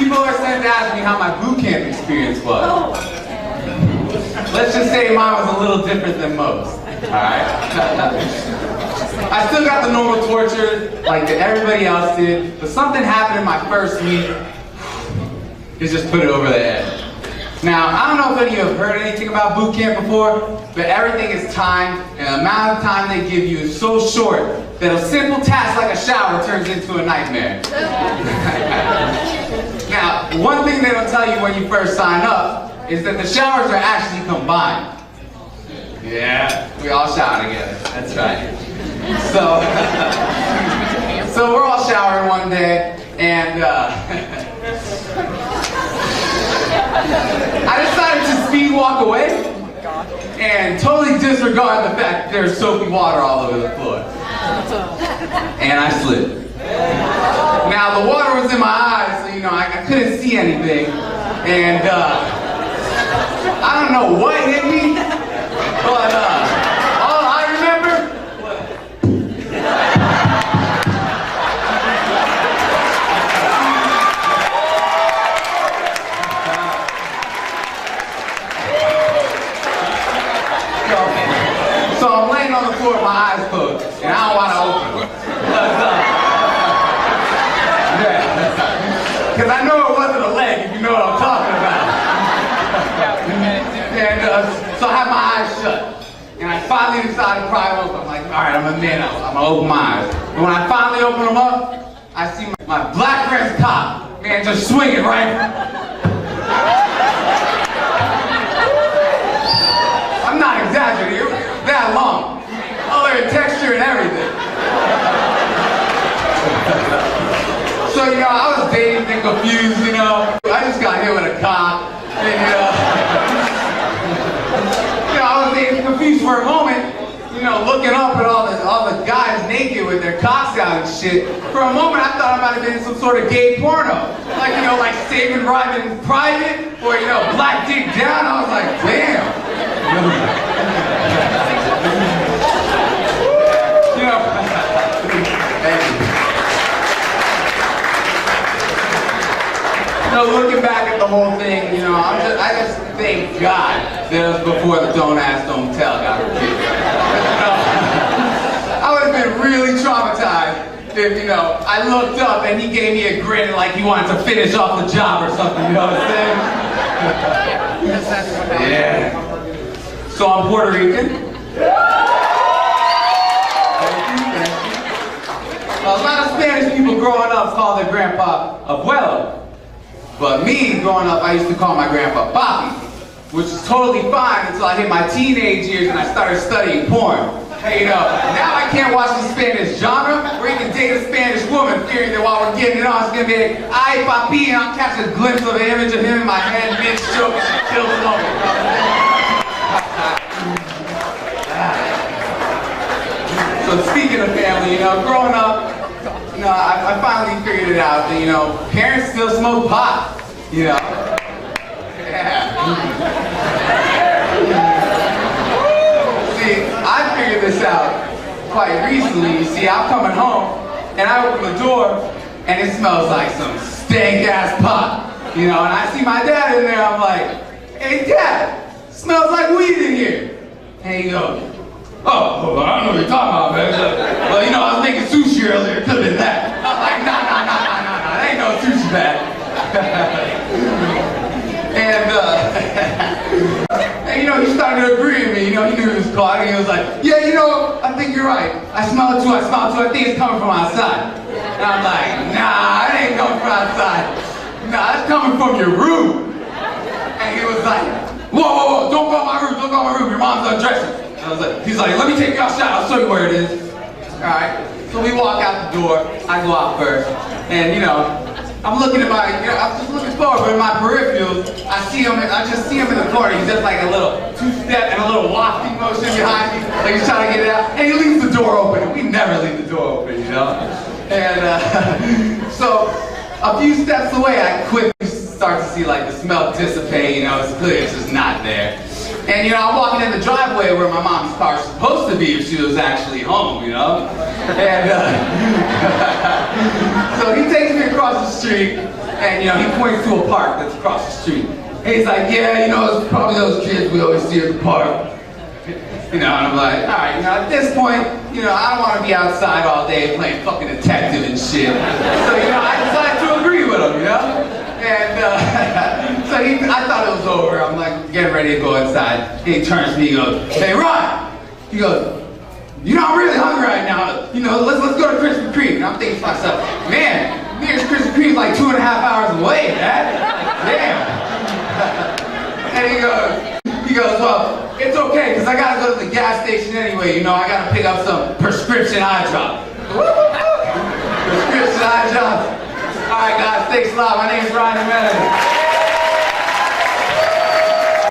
People are starting to ask me how my boot camp experience was. Let's just say mine was a little different than most, alright? I still got the normal torture like that everybody else did, but something happened in my first week. It just put it over the edge. Now, I don't know if any of you have heard anything about boot camp before, but everything is timed, and the amount of time they give you is so short that a simple task like a shower turns into a nightmare. Now, one thing they don't tell you when you first sign up is that the showers are actually combined. Yeah, we all shower together, that's right. So we're all showering one day, and I decided to speed walk away and totally disregard the fact that there's soapy water all over the floor. And I slipped. Now the water was in my eyes, so I couldn't see anything. And I don't know what hit me, but all I remember was so I'm laying on the floor with my eyes closed, and I don't want to open them. Because I know it wasn't a leg, if you know what I'm talking about. And so I have my eyes shut. And I finally decided to pry them open. I'm like, alright, I'm a man, I'm gonna open my eyes. And when I finally open them up, I see my black friend's cock, man, just swinging right. I'm not exaggerating, it was that long. Color and texture and everything. So, I was dazed and confused, I just got hit with a cock. And, I was dazed and confused for a moment, looking up at all the guys naked with their cocks out and shit. For a moment, I thought I might have been in some sort of gay porno. Like, like Saving Private Private, or, Black Dick Down. I was like, damn. Looking back at the whole thing, I just thank God that it was before the don't ask, don't tell got repeated. I would have been really traumatized if, I looked up and he gave me a grin like he wanted to finish off the job or something, you know what I'm saying? Yeah. So I'm Puerto Rican. A lot of Spanish people growing up call their grandpa abuelo. But me, growing up, I used to call my grandpa Papi, which is totally fine until I hit my teenage years and I started studying porn. Hey, now I can't watch the Spanish genre or even date a Spanish woman, fearing that while we're getting it on, it's gonna be like, ay, papi, and I'll catch a glimpse of an image of him in my head, mid-stroke, and kill the moment. So speaking of family, growing up, I finally figured it out that, parents still smoke pot, Yeah. See, I figured this out quite recently. You see, I'm coming home, and I open the door, and it smells like some stank-ass pot, and I see my dad in there, I'm like, hey, Dad, smells like weed in here. And he goes, oh, I don't know what you're talking about, man. Well, I was making sushi earlier, it could have been that. I was like, nah, that ain't no sushi bag. And he started to agree with me, he knew he was caught, and he was like, yeah, I think you're right. I smell it too, I think it's coming from outside. And I'm like, nah, it ain't coming from outside. Nah, it's coming from your room. And he was like, whoa, don't go in my room, your mom's undressing. He's like, let me take you outside, I'll show you where it is. Alright, so we walk out the door, I go out first, and I'm looking at I'm just looking forward, but in my peripherals, I just see him in the corner. He's just like a little two-step and a little wafting motion behind me, like he's trying to get it out, and he leaves the door open, and we never leave the door open, And so, a few steps away, I quickly start to see like the smell dissipate, it's clear it's just not there. And I'm walking in the driveway where my mom's car is supposed to be if she was actually home, And so he takes me across the street, And, he points to a park that's across the street. And he's like, yeah, it's probably those kids we always see at the park. And I'm like, all right, at this point, I don't want to be outside all day playing fucking detective and shit. So, I decided to agree with him, And so I thought it was over. I'm like, getting ready to go inside. And he turns to me, he goes, hey, Ron! He goes, I'm really hungry right now. Let's go to Krispy Kreme. And I'm thinking to myself, man, nearest Krispy Kreme is like 2.5 hours away, man. Damn. And he goes, well, it's okay, because I gotta go to the gas station anyway. I gotta pick up some prescription eye drops. Prescription eye drops. All right, guys, thanks a lot. My name's Ryan Jimenez.